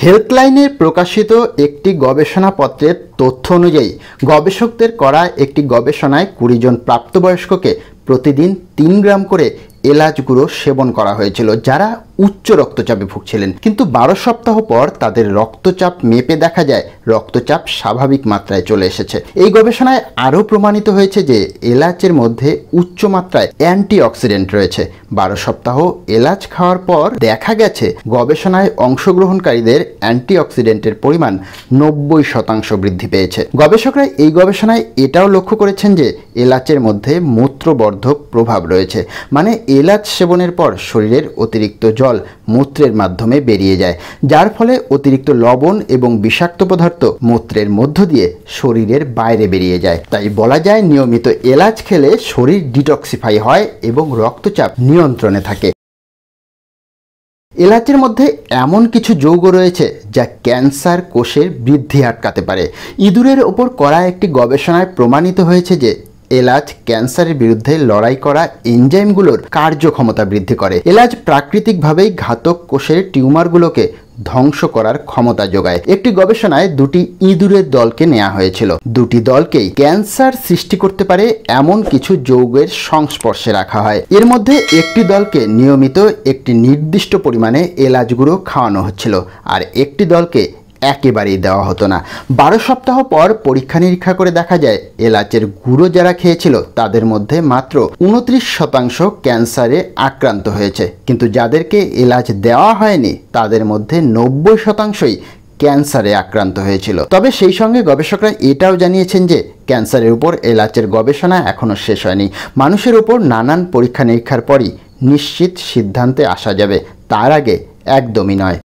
হেলথলাইনে প্রকাশিত একটি গবেষণাপত্রের তথ্য অনুযায়ী গবেষকদের করা একটি গবেষণায় ২০ জন প্রাপ্তবয়স্ককে প্রতিদিন ৩ গ্রাম করে এলাচ গুঁড়ো সেবন করা হয়েছিল যারা উচ্চ রক্তচাপে ভুগছিলেন। কিন্তু ১২ সপ্তাহ পর তাদের রক্তচাপ মেপে দেখা যায় রক্তচাপ স্বাভাবিক মাত্রায় চলে এসেছে। এই গবেষণায় আরও প্রমাণিত হয়েছে যে এলাচের মধ্যে উচ্চ মাত্রায় অ্যান্টিঅক্সিডেন্ট রয়েছে। ১২ সপ্তাহ এলাচ খাওয়ার পর দেখা গেছে গবেষণায় অংশগ্রহণকারীদের অ্যান্টিঅক্সিডেন্টের পরিমাণ ৯০% বৃদ্ধি পেয়েছে। গবেষকরা এই গবেষণায় এটাও লক্ষ্য করেছেন যে এলাচের মধ্যে মূত্রবর্ধক প্রভাব রয়েছে, মানে এলাচ সেবনের পর শরীরের অতিরিক্ত জল মূত্রের মাধ্যমে বেরিয়ে যায়, যার ফলে অতিরিক্ত লবণ এবং বিষাক্ত পদার্থ মূত্রের মধ্য দিয়ে শরীরের বাইরে বেরিয়ে যায়। তাই বলা যায় নিয়মিত এলাচ খেলে শরীর ডিটক্সিফাই হয় এবং রক্তচাপ নিয়ন্ত্রণে থাকে। এলাচের মধ্যে এমন কিছু যৌগ রয়েছে যা ক্যান্সার কোষের বৃদ্ধি আটকাতে পারে। ইঁদুরের ওপর করা একটি গবেষণায় প্রমাণিত হয়েছে যে এলাচ ক্যান্সারের বিরুদ্ধে লড়াই করা এনজাইমগুলোর কার্যক্ষমতা বৃদ্ধি করে। এলাচ প্রাকৃতিকভাবেই ঘাতক কোষের টিউমারগুলোকে ধ্বংস করার ক্ষমতা যোগায়। একটি গবেষণায় ২টি ইঁদুরের দলকে নেওয়া হয়েছিল। ২টি দলকেই ক্যান্সার সৃষ্টি করতে পারে এমন কিছু যৌগের সংস্পর্শে রাখা হয়। এর মধ্যে একটি দলকে নিয়মিত একটি নির্দিষ্ট পরিমাণে এলাচ গুঁড়ো খাওয়ানো হচ্ছিল, আর একটি দলকে একেবারেই দেওয়া হতো না। ১২ সপ্তাহ পর পরীক্ষা নিরীক্ষা করে দেখা যায় এলাচের গুঁড়ো যারা খেয়েছিল তাদের মধ্যে মাত্র ২৯% ক্যান্সারে আক্রান্ত হয়েছে, কিন্তু যাদেরকে এলাচ দেওয়া হয়নি তাদের মধ্যে ৯০%ই ক্যান্সারে আক্রান্ত হয়েছিল। তবে সেই সঙ্গে গবেষকরা এটাও জানিয়েছেন যে ক্যান্সারের উপর এলাচের গবেষণা এখনও শেষ হয়নি। মানুষের উপর নানান পরীক্ষা নিরীক্ষার পরই নিশ্চিত সিদ্ধান্তে আসা যাবে, তার আগে একদমই নয়।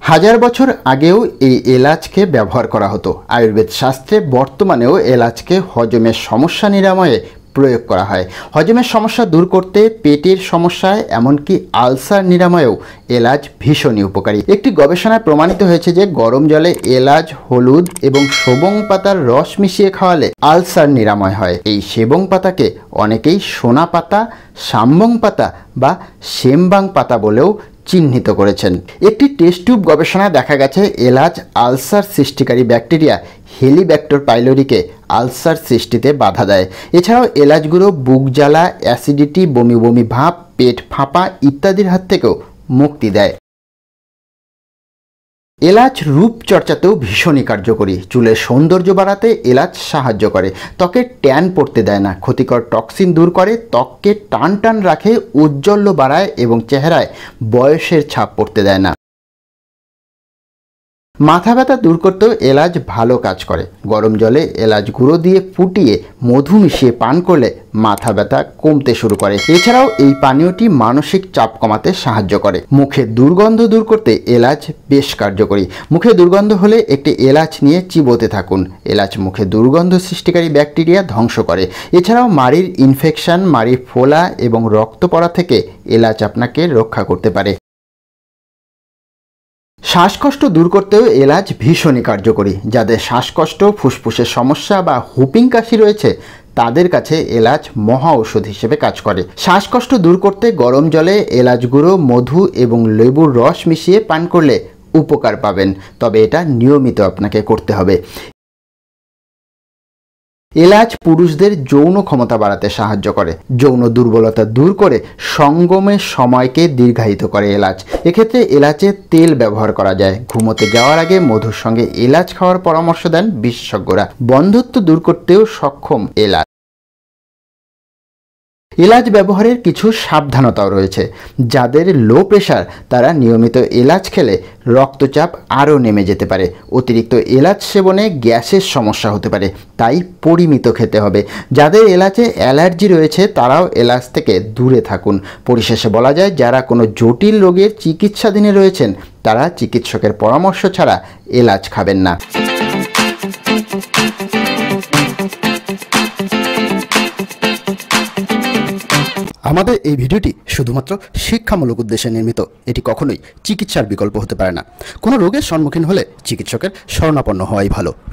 হাজার বছর আগেও এই এলাচকে ব্যবহার করা হতো। আয়ুর্বেদ শাস্ত্রে বর্তমানেও এলাচকে হজমের সমস্যা নিরাময়ে প্রয়োগ করা হয়। হজমের সমস্যা দূর করতে, পেটের সমস্যায়, এমনকি আলসার নিরাময়েও এলাচ ভীষণই উপকারী। একটি গবেষণায় প্রমাণিত হয়েছে যে গরম জলে এলাচ, হলুদ এবং সেবং পাতার রস মিশিয়ে খাওয়ালে আলসার নিরাময় হয়। এই সেবং পাতাকে অনেকেই সোনা পাতা, শাম্বং পাতা বা সেমবাং পাতা বলেও চিহ্নিত করেছেন। একটি টেস্ট টিউব গবেষণায় দেখা গেছে এলাচ আলসার সৃষ্টিকারী ব্যাকটেরিয়া হেলিব্যাক্টর পাইলোরিকে আলসার সৃষ্টিতে বাধা দেয়। এছাড়াও এলাচ গুঁড়ো বুক জ্বালা, অ্যাসিডিটি, বমি বমি ভাব, পেট ফাঁপা ইত্যাদির হাত থেকেও মুক্তি দেয়। এলাচ রূপচর্চাতেও ভীষণই কার্যকরী। চুলের সৌন্দর্য বাড়াতে এলাচ সাহায্য করে, ত্বকে ট্যান পড়তে দেয় না, ক্ষতিকর টক্সিন দূর করে, ত্বককে টান টান রাখে, ঔজ্জ্বল্য বাড়ায় এবং চেহারায় বয়সের ছাপ পড়তে দেয় না। মাথা ব্যথা দূর করতেও এলাচ ভালো কাজ করে। গরম জলে এলাচ গুঁড়ো দিয়ে ফুটিয়ে মধু মিশিয়ে পান করলে মাথা ব্যথা কমতে শুরু করে। এছাড়াও এই পানীয়টি মানসিক চাপ কমাতে সাহায্য করে। মুখে দুর্গন্ধ দূর করতে এলাচ বেশ কার্যকরী। মুখে দুর্গন্ধ হলে একটি এলাচ নিয়ে চিবোতে থাকুন। এলাচ মুখে দুর্গন্ধ সৃষ্টিকারী ব্যাকটেরিয়া ধ্বংস করে। এছাড়াও মাড়ির ইনফেকশন, মাড়ি ফোলা এবং রক্ত পড়া থেকে এলাচ আপনাকে রক্ষা করতে পারে। শ্বাসকষ্ট দূর করতেও এলাচ ভীষণই কার্যকরী। যাদের শ্বাসকষ্ট, ফুসফুসের সমস্যা বা হুপিং কাশি রয়েছে তাদের কাছে এলাচ মহা ঔষধ হিসেবে কাজ করে। শ্বাসকষ্ট দূর করতে গরম জলে এলাচ গুঁড়ো, মধু এবং লেবুর রস মিশিয়ে পান করলে উপকার পাবেন, তবে এটা নিয়মিত আপনাকে করতে হবে। এলাচ পুরুষদের যৌন ক্ষমতা বাড়াতে সাহায্য করে, যৌন দুর্বলতা দূর করে, সঙ্গমের সময়কে দীর্ঘায়িত করে এলাচ। এক্ষেত্রে এলাচের তেল ব্যবহার করা যায়। ঘুমোতে যাওয়ার আগে মধুর সঙ্গে এলাচ খাওয়ার পরামর্শ দেন বিশেষজ্ঞরা। বন্ধ্যত্ব দূর করতেও সক্ষম এলাচ। এলাচ ব্যবহারের কিছু সাবধানতাও রয়েছে। যাদের লো প্রেশার তারা নিয়মিত এলাচ খেলে রক্তচাপ আরও নেমে যেতে পারে। অতিরিক্ত এলাচ সেবনে গ্যাসের সমস্যা হতে পারে, তাই পরিমিত খেতে হবে। যাদের এলাচে অ্যালার্জি রয়েছে তারাও এলাচ থেকে দূরে থাকুন। পরিশেষে বলা যায় যারা কোনো জটিল রোগের চিকিৎসাধীনে রয়েছেন তারা চিকিৎসকের পরামর্শ ছাড়া এলাচ খাবেন না। আমাদের এই ভিডিওটি শুধুমাত্র শিক্ষামূলক উদ্দেশ্যে নির্মিত। এটি কখনোই চিকিৎসার বিকল্প হতে পারে না। কোনো রোগের সম্মুখীন হলে চিকিৎসকের শরণাপন্ন হওয়াই ভালো।